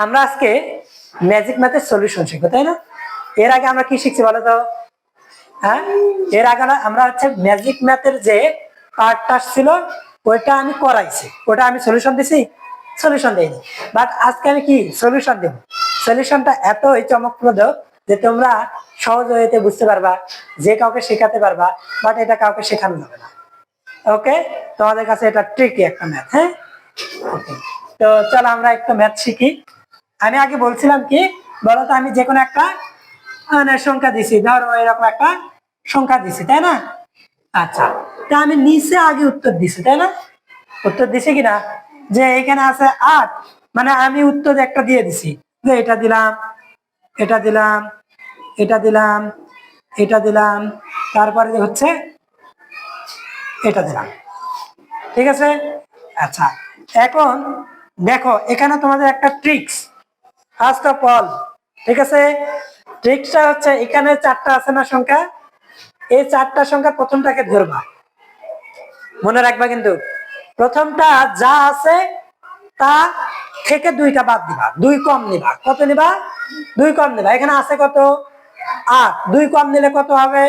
আমরা আজকে ম্যাজিক ম্যাথের সলিউশন শিখবো, তাই না? এর আগে আমরা কি শিখছি বলো তো? হ্যাঁ, এর আগে আমরা হচ্ছে ম্যাজিক ম্যাথের যে পার্টটা ছিল ওইটা আমি করাইছি, ওটা আমি সলিউশন দিছি, সলিউশন দেইনি। বাট আজকে আমি কি সলিউশন দেব। সলিউশনটা এতই চমকপ্রদ যে তোমরা সহজ হইতে বুঝতে পারবা, যে কাউকে শেখাতে পারবা, বাট এটা কাউকে শেখানো যাবে না। ওকে, তোমাদের কাছে এটা ট্রিকি একটা ম্যাথ। হ্যাঁ, ওকে, তো চলো আমরা একটা ম্যাথ শিখি। আমি আগে বলছিলাম কি বলতো, আমি যে কোনো একটা সংখ্যা দিছি, ধরো এরকম একটা সংখ্যা দিছি, তাই না? আচ্ছা, তা আমি নিচে আগে উত্তর দিছি, তাই না? উত্তর দিছি কিনা, যে এখানে আছে 8, মানে আমি উত্তর একটা দিয়ে দিছি, যে এটা দিলাম, এটা দিলাম, এটা দিলাম, এটা দিলাম, তারপরে হচ্ছে এটা দিলাম। ঠিক আছে? আচ্ছা, এখন দেখো এখানে তোমাদের একটা ট্রিক্স, ফার্স্ট অফ অল। ঠিক আছে, ট্রিক্সটা হচ্ছে এখানে 4টা আছে না সংখ্যা, এই 4টা সংখ্যা প্রথমটাকে ধরবা, মনে রাখবা কিন্তু প্রথমটা যা আছে তা থেকে 2টা বাদ দিবা, 2 কম নিবা। কত নিবা? 2 কম নিবা। এখানে আছে কত? 8, 2 কম নিলে কত হবে?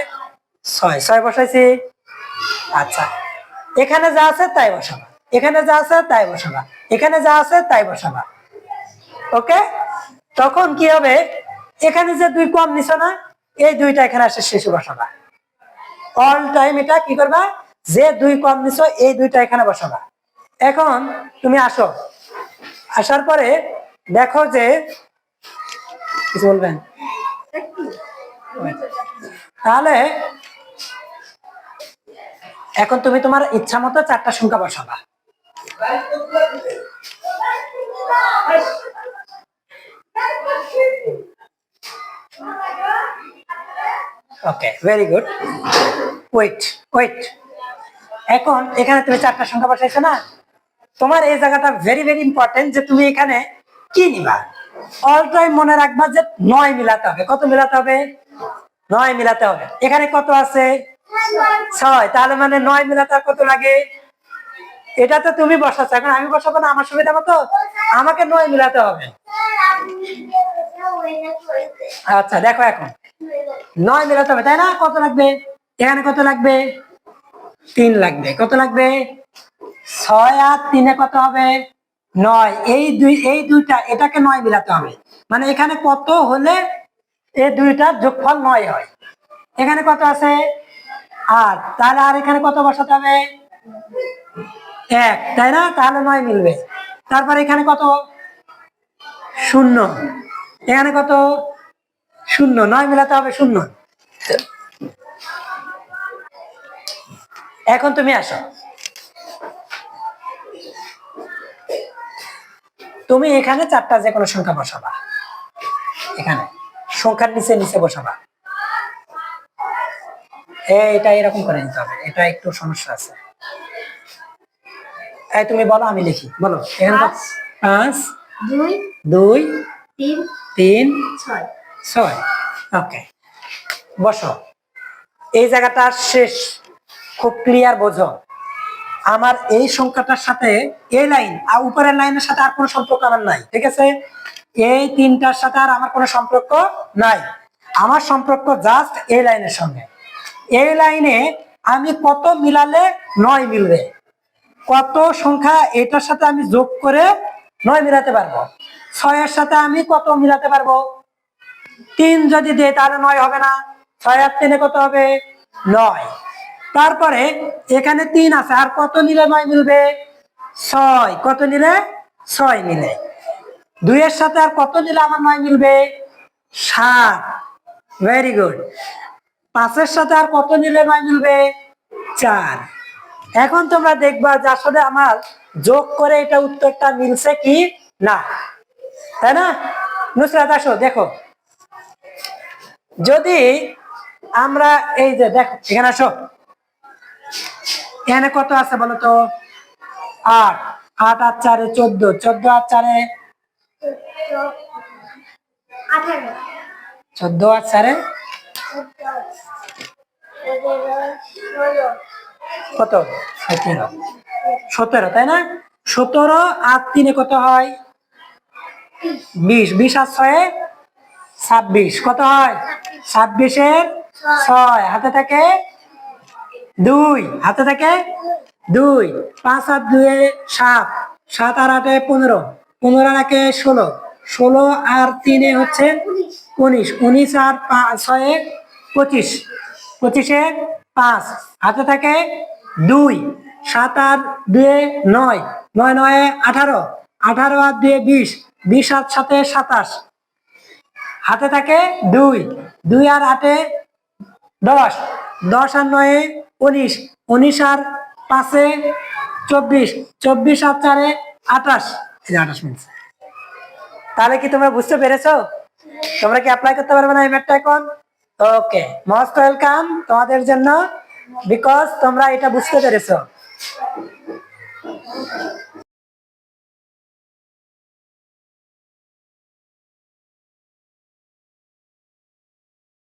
6, 6 বসাইছি। আচ্ছা, এখানে যা আছে তাই বসাবা, এখানে যা আছে তাই বসাবা, এখানে যা আছে তাই বসাবা। ওকে, তখন কি হবে, এখানে যে 2 কম নিছো না, এই 2টা এখানে আসে শেষে বসাবা। অল টাইম এটা কি করবা, যে 2 কম নিছো এই 2টা এখানে বসাবা। এখন তুমি আসো, আসার পরে দেখো যে কিছু বলবেন, তাহলে এখন তুমি তোমার ইচ্ছা মতো 4টা সংখ্যা বসাবা। ওকে, ভেরি গুড। ওয়েট ওয়েট, এখন এখানে তুমি 4টা সংখ্যা বসাইছো না, তোমার এই জায়গাটা ভেরি ভেরি ইম্পর্টেন্ট, যে তুমি এখানে কি নিবা। অল টাইম মনে রাখবা যে 9 মিলাতে হবে। কত মিলাতে হবে? 9 মিলাতে হবে। এখানে কত আছে? 6, তাহলে মানে 9 মিলাতে আর কত লাগে? এটা তো তুমি বসাচ্ছ, এখন আমি বসাবো না আমার সুবিধা মতো, আমাকে 9 মিলাতে হবে। আচ্ছা দেখো, এখন 9 মিলাতে হবে, তাই না? কত লাগবে? এখানে কত লাগবে? 3 লাগবে। কত লাগবে? 6 আর 3 কত হবে? 9। এই দুইটা এটাকে 9 মিলাতে হবে, মানে এখানে কত হলে এই দুইটার যোগফল 9 হয়। এখানে কত আছে? 8, তাহলে আর এখানে কত বসাতে হবে? 1, তাই না? তাহলে 9 মিলবে। তারপর এখানে কত? 0, এখানে কত? 0, 9 মিলাতে হবে 0। এখন তুমি আসো, তুমি এখানে 4টা যে কোনো সংখ্যা বসাবা, এখানে সংখ্যার নিচে নিচে বসাবা। এটা এরকম করে নিতে হবে, এটা একটু সমস্যা আছে। এই তুমি বলো, আমি লিখি, বলো। এখানে 5, 2, 2, 3, 3, 6, 6। ওকে, বসো। এই জায়গাটা শেষ, খুব ক্লিয়ার বোঝো। আমার এই সংখ্যাটার সাথে এই লাইন আর উপরের লাইনের সাথে আর কোনো সম্পর্ক আমার নাই। ঠিক আছে, এই 3টার সাথে আর আমার কোনো সম্পর্ক নাই। আমার সম্পর্ক জাস্ট এই লাইনের সঙ্গে। এই লাইনে আমি কত মিলালে 9 মিলবে, কত সংখ্যা এটার সাথে আমি যোগ করে 9 মিলাতে পারবো। 6 এর সাথে আমি কত মিলাতে পারবো? 3 যদি দেয় তাহলে 9 হবে না। 6 আর 3 কত হবে? 9। তারপরে এখানে 3 আছে, আর কত নিলে 9 মিলবে? 6। কত নিলে? 6 মিলে। 2 এর সাথে আর কত নিলে আমার 9 মিলবে? 7। Very good. 5 এর সাথে আর কত নিলে 9 মিলবে? 4। এখন তোমরা দেখবা যে আসলে আমার যোগ করে এটা উত্তরটা মিলছে কি না, তাই না? নুসরাত আসো, দেখো যদি আমরা এই যে দেখো এখানে আসো, এখানে কত আছে বলো তো? 8, 8 আর 4 14, 14 আর 4 14 আর 4 কত? 17, তাই না? 17 আর 3 কত হয়? 20, 20 আর 6 26, কত হয়? 26-এর 6, হাতে থাকে 2, হাতে থাকে 2, 5 আর 2 7, 7 আর 8 15, 15 আর 1 16, 16 আর 3 হচ্ছে 19, 19 আর 6 25, 25-এর 5, হাতে থাকে 2, 7 আর 2 9, 9 9 18, 18 আর 2 20, 20 আর 7 27, হাতে থাকে 2, 2 আর 8 10, 10 আর 9 19, 19 আর 5 24, 24 আর 4 28, 28 মিনিট। তাহলে কি তোমরা বুঝতে পেরেছো? তোমরা কি অ্যাপ্লাই করতে পারবে না এই ম্যাথটা এখন? ওকে, মোস্ট ওয়েলকাম তোমাদের জন্য, বিকজ তোমরা এটা বুঝতে পেরেছো।